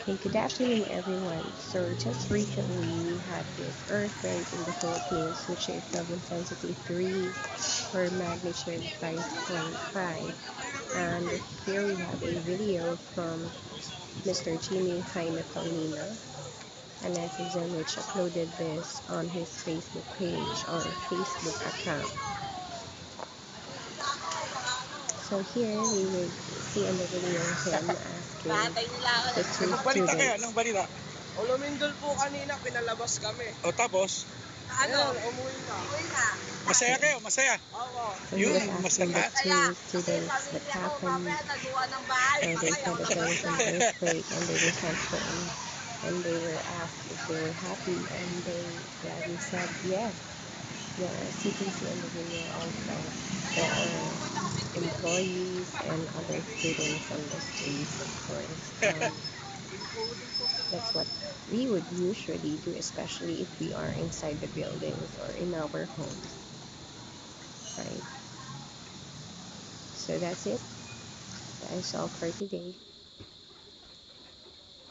Hey, good afternoon, everyone. So, just recently, we had this earthquake in the Philippines, which is of intensity 3 or magnitude 5.5. And here we have a video from Mr. Jaime Paulino, a netizen which uploaded this on his Facebook page or Facebook account. So, here we would see on the video him asking the two Nagbalita kayo? Anong students. balita? Ulumindol po kanina, pinalabas kami. O tapos? Ano? Ayun, umuwi na. Umuwi na. Masaya Okay. kayo? Masaya? Oo. So he Yun, was asking the masaya. two students what happened. So they said that there was an earthquake and they were sent home. And they were asked if they were happy, and they gladly said yes. As you can see in the video also, there are employees and other students on the streets, of course. And that's what we would usually do, especially if we are inside the buildings or in our homes, right? So that's it. That is all for today.